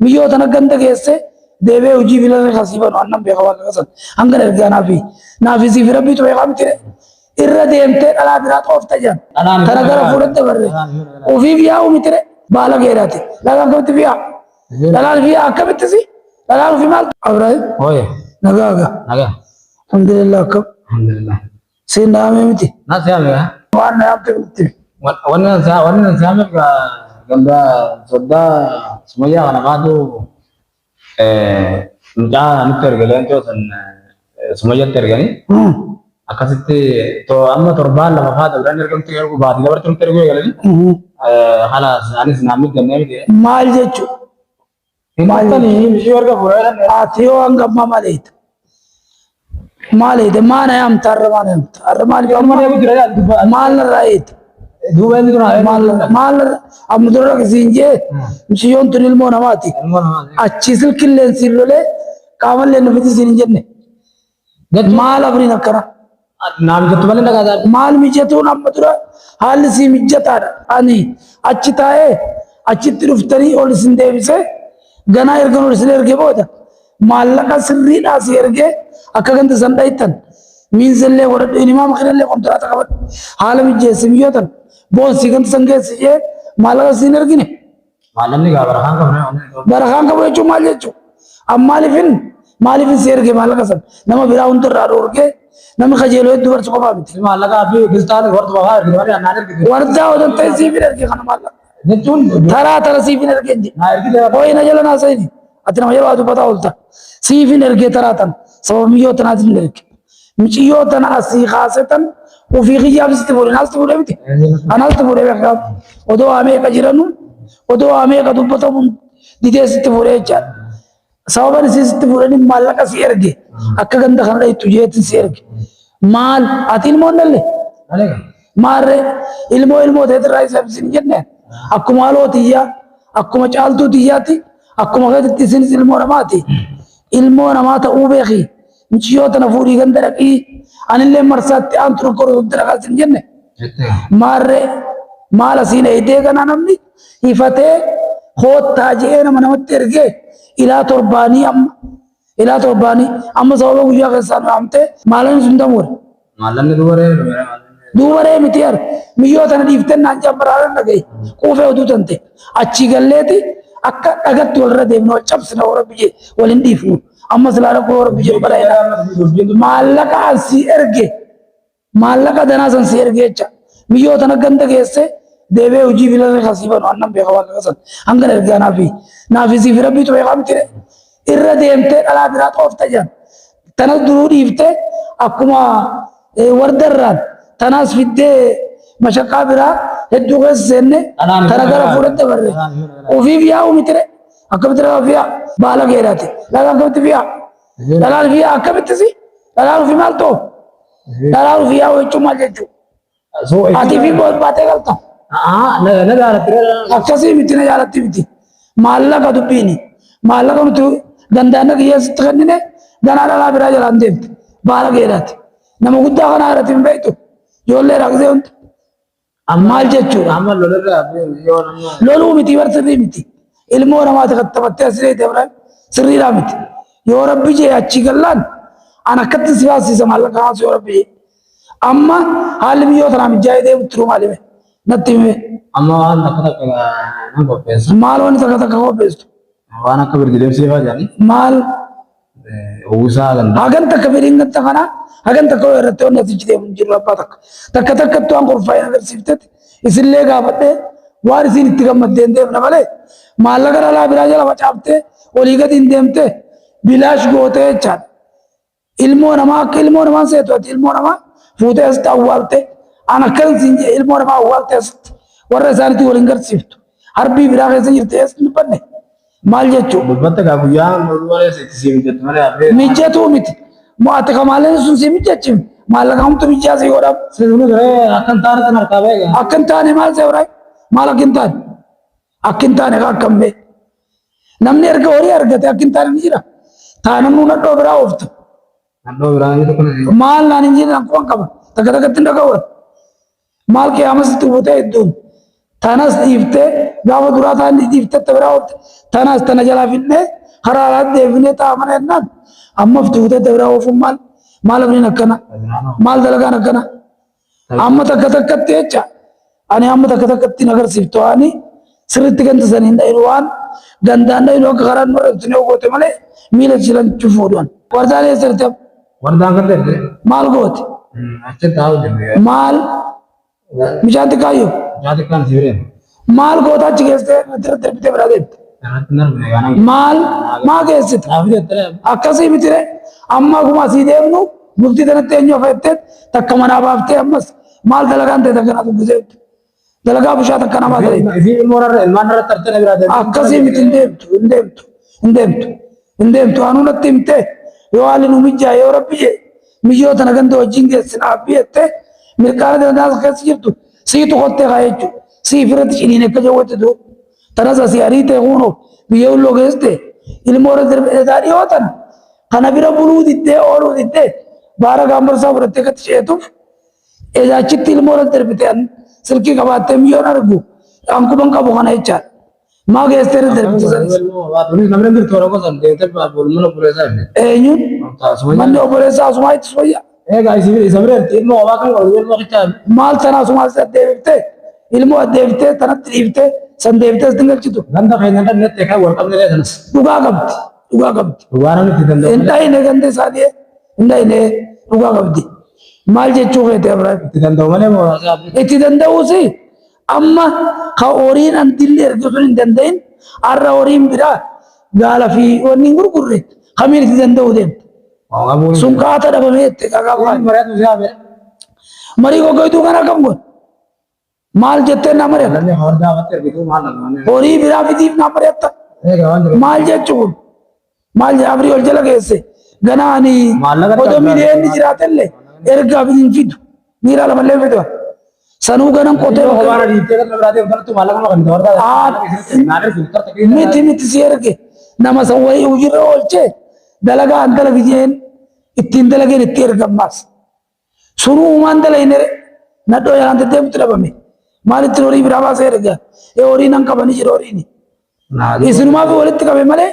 Miyoo tana ganda geesse deebee hojii filatee kasiifanu annan beeka waan qasan hanga ergaa naafi siif rabbiitu beekaa miti irra deemtee dhalaa biraa xoofta jiran tana gara fuudhatte barre ofiif yaa'u miti baala geeraati dhalaan kamitti fiyaa dhalaan fiyaa akkamittis dhalaan ofii maal Abrahaam nagaa alhamdulillah akkam siin dhahamee miti waan dhahamte miti wannan samir ga ganda soda semuanya kana kadu nda nuter galen to san semuanya tergani akasitte to amma torban la fada uran ergam te ko baadi dabar tum tergo galani khalas anis namit ganne ge maal jechu maal tani mishwar ga pura atiyo angamma malait malait mana yam tarra mal rait maal amudurra kisinje mishiyon tunil mo namati achisil killen sirrole kaamalle nufiti sinjenne maal abri nakara naam jattu balen daga maal mijatu namadura hal si mijata ani achitae achitti duftani ol sindebise gana ergan ol silerge boda mallaka sirri da sirge akaganta sandaitan min zelle wada imam khiralle kontrata kabat halam je simiyotan bon sigant sangeesi je malaga sinergine malamni ga barahan ka bochu maljechu ammalifin malifin serge malaga san nama bira untur radorge nama khajelo dubar ko babiti malaga abi giltan wartu baga diwari ananer ki warda odan tay sifiner ke kana malaga netun tara sifiner ke hoy na jala na sayni atna majalo adu pata ulta sifiner ke taratan sabab miyo tanazil ke michiyo tana asi khasatan وفي غياب استفور ناس تفور بيتي أنا استفور بيخاب ودو أمي كجيرانو ودو أمي كدوبتهم ديتي استفور يجار سوابر استفورني مالك سيرجي أكغند خندا يتوجيه سيرجي مال أتين مونله مار ilmo ده ترى إسلام سنجنة أكو مالو تيجا أكو مچالتو تيجاتي أكو مغاد تيسين ilmo ramata أوبخي مشيو تنافوري غندركي anille marsatti antru koru daraga sinjenne marre mala sine ide gana namni ifate khotta jeena manamatti erge ila torbani amma sababu guyya kesan amte malan sundamur malan duware mitiyar miyo tan diften nan jambaran nagay kufe udutante achi galleti akka dagat walra demno chapsna wara bije walin difu amma salara ko wara bije barayna malaka si erge malaka dana san si erge cha miyo tan ganda gesse debe uji bilal khasiban annam be khawal kasan angan erge nafi si rabbi to yamtire irra demte ala bira tofta jan tan duru difte akuma wardarran tanas fidde mashaqqa bira heddu gessenne taragara fudde barre ofi biya umitire akabitra biya bala geerate lagan kabit biya dalal biya akabitsi dalal fi malto dalal biya o chuma jechu ati bi bahut bate galta na garatre akasi mitine jarati biti malla ka dubini malla ka tu gandana giyas tkhannine dana la bira jalande bala geerate nama gudda kana aratin beitu jolle ragze unt ammal jechu amal lolu miti wartri miti ilmo ramata khattabatte asire debra sirri ramiti yo rabbi je achi gallan ana kat siyasi samal ka so rabbi amma halim yo taram jaide utru malime natime amma nakata na go pes mal woni takata ko pes wana kabir gidem seva jani mal usa ganda agan takbirin ganta kana agan takko erto na tijde munjir patak takka to angor fayna gar siftet isille ga bade warisin ittigam dende na bale malagara la birajala bachapte oliga din demte bilash gote chat ilmo nama se to ilmo nama fute ast awalte ana kan sinje ilmo nama awalte ast warra santi wolingar sift harbi biraga se irte ast nipanne mal jechu batta ga guya norwale se simjet mare abe mijatu mit mo atkamalen sun simjechim malagam to mijase yora se dunu gare akan tar tanar kabega akan tane mal se orai malakintan akintan ka kambe namne erga ori ergate akintan nira tananu na dobra ofta ando biraani to kana mal nani nira ko kaba takata tinda ka mal ke amas tu bote dum tanas dhiiftee gaafa duraa taa'anii dhiiftee biraa oofte tanas tana jalaa finnee haraaraatti deebinee taa'amana jennaan ammaaf tuutee biraa oofuun maal abdiin akkana maal dalagaan akkana amma takka takkatti jecha ani amma takka takkatti agarsiiftu ani sirriitti ganta saniin dhayin waan gandaan dhayin akka karaan mareetu ne goote malee miila jilan cufuudhaan wardaan eessatti wardaan kan ta'e maal goote achi taa'u jennee maal mijaatti kaayyoo jaati kan siireen maal goota achi keessee bitee biraa deemte irratti narbine gaana maal maa keessite akkasii mitire amma akkuma asii deemnu murtii tanatti eenyu afeettee takka manaa baaftee ammas maal dalagaan ta'e takka na dubbiseettu dalagaa bushaa takka namaa ta'e ilmaan irratti artee biraa deemte akkasii miti hin deemtu anuu natti himte yoo haalli nu mijjaa yoo rabbi jee miyyoo tana ganda wajjin geessina abbii jettee mirkaana dandaasa keessa jirtu siitu kottee kaa jechuudha sii firratti ciniin akka jawwatti duu tanas asii arii ta'e kunuun biyya ulloo geessite ilmoo irratti dhiyoo tana kana bira buluu diddee ooluu diddee baara gaambarsaa fudhattee gatti ceetuuf ejaachitti ilmoo irratti darbite silkii qabaattee miyyoon argu ankuban qabu kana jechaadha maa geessite irratti darbite sanis namni birtoora gosan deemtee mana obboleessaa illee eenyuun manni obboleessaa asumaa itti soyyaa egaa isa biratti ilmoo waa kan qabu ilmoo qichaa maal sana asumaa isa deebiftee ilmoo deebiftee tanatti dhiiftee san deebiftee sin galchitu ganda keenya dandeettee kan wal qabne sanas dhugaa qabdi dhugaa namni itti danda'u hin dhayine ganda isaanii hin dhayine dhugaa qabdi maal jechuu feete Abrahaam itti danda'u malee itti danda'uusi amma ka horiin an dilli erga sun hin danda'in har'a horiin biraa gaala fi wanni hin gurgurre kamiin itti danda'u deemte sun kaata dhabamee itti qaqabaa marii gogoituu kana kam gon maal jettee na mari'atta horii biraa fitiif na mari'atta maal jechuun maal abrii ol jala geesse ganaani odoo miidiyeenni jiraatellee ergaa hin fidu miira lamallee fidu sanuu ganan qotee miti si erge nama san wayii hujirra oolchee dalagaa an dalagijeen ittiin dalageen itti ergammaas sunuu uumaan dalaginere nadhoo yalaante deemtu dhabame maalitti horii biraa baasee ergaa horii nan qabanii jira horiini isinumaa fi walitti qabe malee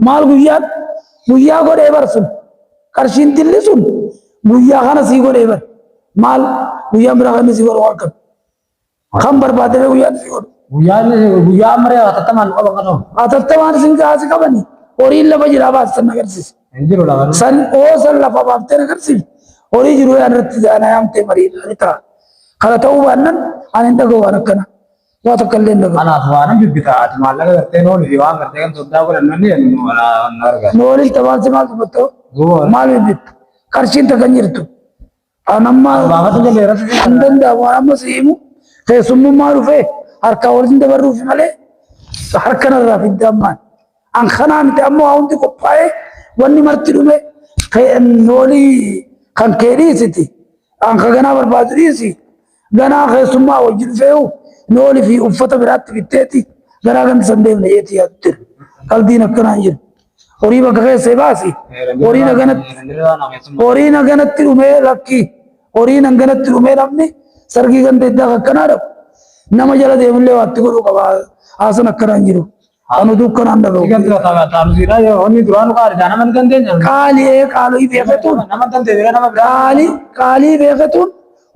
maal guyyaa godhee bar sun qarshiin tilli sun guyyaa kana sii godhee bar maal guyyaan biraa kan sii godhu waan qabu kan barbaadame guyyaan sii godhu guyyaa ammaree hatattamaan qaban qaba hatattamaan isin gaasi qabani horiin lafa jiraa baasisan agarsiisa hin jiru lafa san san lafa baaftee agarsiisa horii jiru yaan irratti ana yaamtee mariidha ni ta'a kana ta'uu baannan ani hin dhaga'u waan akkana waa takka illee hin dhaga'u kanaaf waan bibbita ati maallaqa gartee noolii fi waan gartee kan soddaa godhannan nu argaa noolii tabaansi maal dubbattoo maal bibbitta qarshiin takka hin jirtu anamma hin danda'amu amma siimu keessummummaa dhufee harka waliin dabarruuf malee harkanarraa fidda ammaan an kanaa miti amma waa hundi qophaa'ee wanni marti dhume noolii kan kee dhiisiti an ka ganaa barbaadu dhiisi ganaa keessummaa wajji dhufeehu noolii fi uffata biraatti bitteeti ganaa ganda san deemne yeeti yaadu jiru qalbiin akkanaa hin jiru horii bakka keessee baasi horiin haganatti dhumee lakkii horiin haganatti dhumee namni sargii ganda iddaa akkanaa dhabu nama jala deemullee waatti godhuu qaba haasan akkanaa hin jiru anu dukkanaan dhaga'u qaalii beekatuun qaalii beekatuun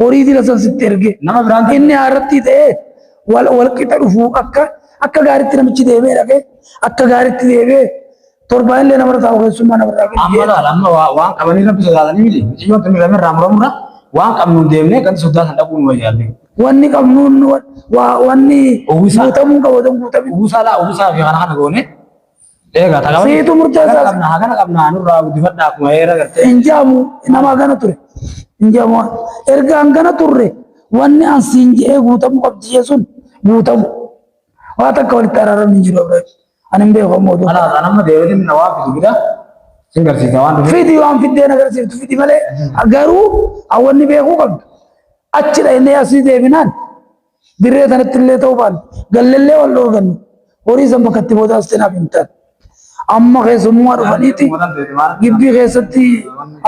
horii dila san sitti erge inni harratti ta'ee wal qixa dhufuu akka gaaritti namichi deemee dhaqee akka gaaritti deemee torbaan illee namarra taa'u keessummaa namarraa amma waan qabanii rabbi sodaatanii miti miciyyoon tuni ramee raamuramuudha waan qabnuun deemnee kan sodaatan dhabuun wayyaanne wanni qabnuun wanni guutamuu qabu wadan guutame uwwisaa fi kana goone eegaa tagama siitu murteessaa kana qabna nurraa guddifadhaa akkuma heera gartee injaamu nama gana ture injaamu erga hangana turre wanni an siin je'ee guutamuu qabdi jechuun guutamu waa takka walitti araaramni hin jiru ani hin beeku ammoo kana nama deebiin na waa fidu gida sin garsiisa waan dhufe fidi waan fiddeen agarsiiftu fidi malee garuu awwanni beekuu qabdu achidha inni asii deebinaan dirree sanatti illee ta'uu baanne gallellee wal dhoorgannu horii san bakka itti booda astinaaf hin taane amma keessummaa dhufaniiti gibbii keessatti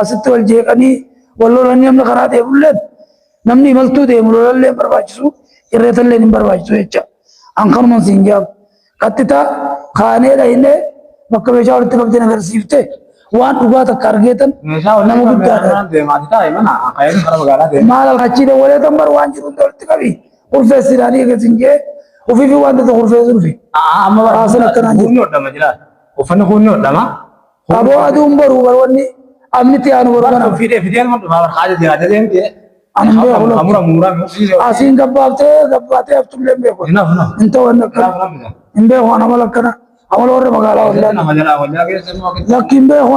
asitti wal jeeqanii wal lolanii namni karaa deebulleen namni imaltuu deemu lolallee barbaachisu irreetallee hin barbaachisu jecha an kanuman siin jaab qaxxitaa kaaneedha inni bakka meeshaa walitti qabdeen agarsiifte waan dhugaa takka argeetan nama guddaadha maal alkachiidhe waleetan bar waan jiru walitti qabi urfeessiidhaanii eegasin jee ufiifi waan tokko urfeessu dhufe amma baraasaan akkanaan jiru kunni hodhama jira uffanni kunni hodhama aboo aduun baruu bar wanni amnitti aanu baruu kana fideen man dhufa bar haaja jira deemte ammoo amura mura asiin gabbaatee haftullee hin beeku hin ta'u wanni akkana hin beeku waan amala akkana amala warra magaalaa wallaan nama jala wajjaa keessa lakki hin beeku